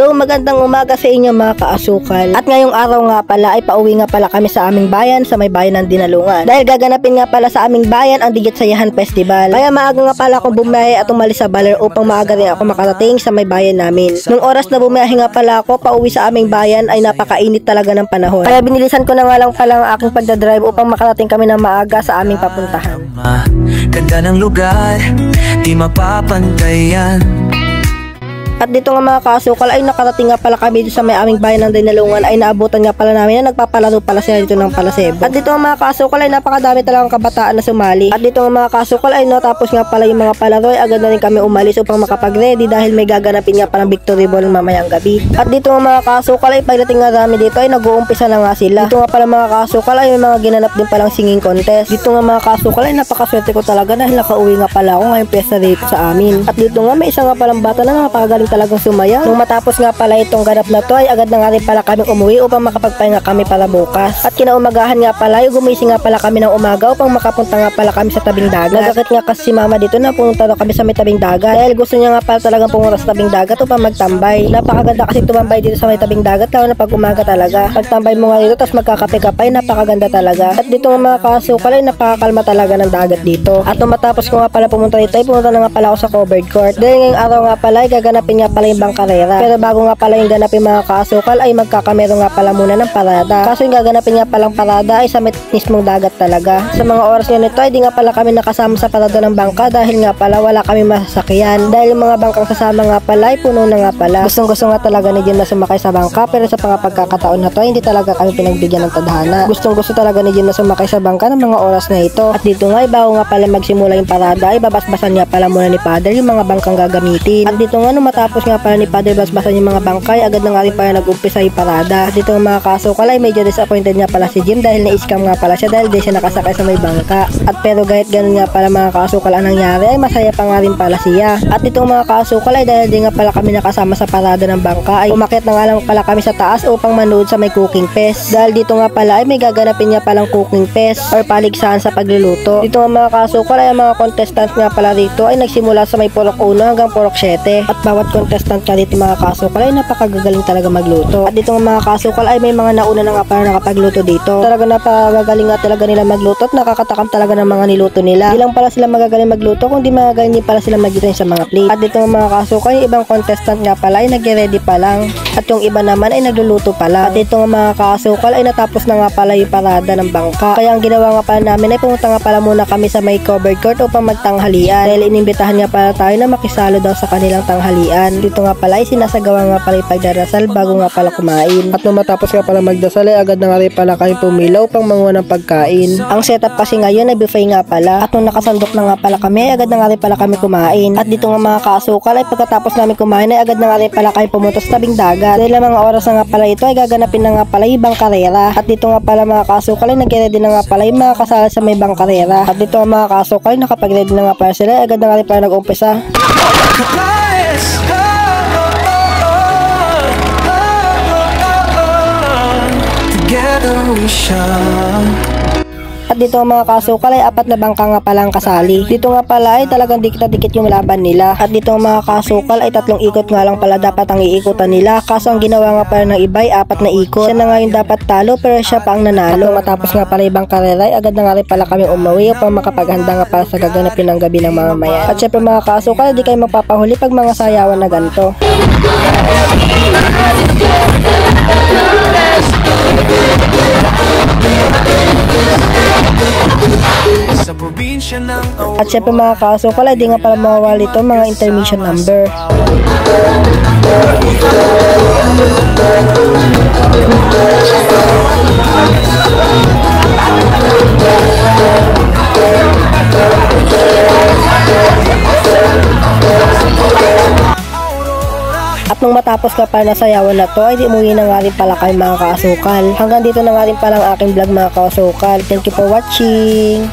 So magandang umaga sa inyo mga kaasukal. At ngayong araw nga pala ay pauwi nga pala kami sa aming bayan, sa may bayan ng Dinalungan. Dahil gaganapin nga pala sa aming bayan ang Digit Sayahan Festival. Kaya maaga nga pala akong bumiyahe at umalis sa Baler upang maaga rin ako makarating sa may bayan namin. Nung oras na bumiyahe nga pala ako pauwi sa aming bayan ay napakainit talaga ng panahon. Kaya binilisan ko na nga lang pala ang aking pagdadrive upang makarating kami ng maaga sa aming papuntahan. Ganda ng lugar, di mapapantayan. At dito nga mga kaasukal ay nakarating nga pala kami dito sa may aming bayan ng Dinalungan ay naabutan nga pala namin na nagpapalaro pala sila dito ng palasebo. At dito nga mga kaasukal ay napakadami talagang kabataan na sumali. At dito nga mga kaasukal ay natapos nga pala yung mga palaro ay agad na rin kami umalis upang makapag-ready dahil may gaganapin nga palang victory ball mamayang gabi. At dito nga mga kaasukal ay pagdating nga namin dito ay nag-uumpisa na nga sila. Dito nga pala mga kaasukal ay may mga ginanap din palang singing contest. Dito nga mga kaasukal ay napakaswerte ko talaga dahil nakauwi nga pala ako ngayong piyesta dito sa amin. At dito nga may isa nga palang bata na napakagaling talagang sumaya. Nung matapos nga pala itong ganap na to ay agad na nga rin pala kami umuwi upang makapagpahinga kami para bukas. At kinaumagahan nga pala ay gumising nga pala kami ng umaga upang makapunta nga pala kami sa tabing dagat. Nagakit nga kasi si mama dito na pumunta daw kami sa may tabing dagat dahil gusto niya nga pala talagang pumunta sa tabing dagat upang magtambay. Napakaganda kasi tumambay dito sa may tabing dagat lalo na pag umaga talaga. Pagtambay mo nga dito tapos magkakape-kapay napakaganda talaga. At dito nga mga kasukal ay napakakalma talaga ng dagat dito. At nung matapos ko nga pala pumunta dito ay pumunta na nga pala ako sa covered court. Dahil ngayong araw nga pala ay gaganapin nga pala yung bangkarera. Pero bago nga pala yung ganapin mga kaasukal ay magkakamero nga pala muna ng parada. Kaso yung gaganapin nga palang parada ay sa mismong dagat talaga. Sa mga oras nga nito ay di nga pala kami nakasama sa parada ng bangka dahil nga pala wala kami masasakyan. Dahil yung mga bangkang sasama nga pala ay puno na nga pala. Gustong gusto nga talaga ni Jim na sumakay sa bangka pero sa mga pagkakataon na to hindi talaga kami pinagbigyan ng tadhana. Gustong gusto talaga ni Jim na sumakay sa bangka ng mga oras na ito. At dito nga ay bago nga pala magsimula yung parada ay babasbasan nga pala muna ni Father yung mga bangkang gagamitin. At dito nga nung matapos nga pala ni Father basbasan yung mga bangkay agad na nga rin pala nag-umpisa yung parada. At dito mga kasukal ay medyo disappointed nga pala si Jim dahil na-scam nga pala siya dahil di siya nakasakay sa may bangka. At pero kahit ganun nga pala mga kasukal ang nangyari ay masaya pa nga rin pala siya. At itong mga kasukal ay dahil di nga pala kami nakasama sa parada ng bangka ay umakyat na nga lang pala kami sa taas upang manood sa may cooking fest. Dahil dito nga pala ay may gaganapin nga palang cooking fest or paligsahan sa pagluluto. Dito nga mga kasukal ay ang mga contestants nga pala rito ay nagsimula sa may purok 1 hanggang purok 7. At bawat contestant ka dito mga kasukal ay napakagagaling talaga magluto. At dito nga mga kasukal ay may mga nauna na nga pala nakapagluto dito. Talaga napakagaling nga talaga nila magluto at nakakatakam talaga ng mga niluto nila. Hindi lang pala sila magagaling magluto kundi magagaling din pala sila mag-design sa mga plate. At dito nga mga kasukal yung ibang contestant nga pala ay nag-ready pa lang. At yung iba naman ay nagluluto pala. At dito nga mga kasukal ay natapos na nga pala yung parada ng bangka. Kaya ang ginawa nga pala namin ay pumunta nga pala muna kami sa may covered court upang magtanghalian. Dahil inimbitahan nga pala tayo na makisalo daw sa kanilang tanghalian. Dito nga pala ay sinasagawa nga pala yung pagdarasal bago nga pala kumain. At nung matapos nga pala magdasal ay agad na nga rin pala kayo pumilaw upang manguha ng pagkain. Ang setup kasi ngayon ay buffet nga pala. At nung nakasandok na nga pala kami ay agad na nga rin pala kami kumain. At dito nga mga kaasukal ay pagkatapos namin kumain ay agad na nga rin pala kayo pumunta sa tabing dagat. Dahil ang mga oras na nga pala ito ay gaganapin na nga pala yung bangkarera. At dito nga pala mga kaasukal ay nag-ready na nga pala yung mga kasala sa may bangkarera. At dito nga mga kaasukal ay nakapag-ready na nga pala sila ay agad na nga rin pala nag-umpisa. At dito mga kasukal ay 4 na bangka nga pala ang kasali. Dito nga pala ay talagang dikit na dikit yung laban nila. At dito mga kasukal ay 3 ikot nga lang pala dapat ang iikutan nila. Kaso ang ginawa nga pala ng iba ay 4 na ikot. Siya na nga yung dapat talo pero siya pa ang nanalo. At matapos nga pala ibang karera ay agad na nga rin pala kami umuwi upang makapaghanda nga pala sa gaganapin ng gabi ng mga maya. At syempre mga kasukal hindi kayo magpapahuli pag mga sayawan na ganito. At syempre mga kasukal ay di nga pala mawawala ito mga intermission number. At nung matapos ka pa na sayawan na to ay di umuwi na nga rin pala kayo mga kaasukal. Hanggang dito na nga rin pala ang aking vlog mga kaasukal. Thank you for watching.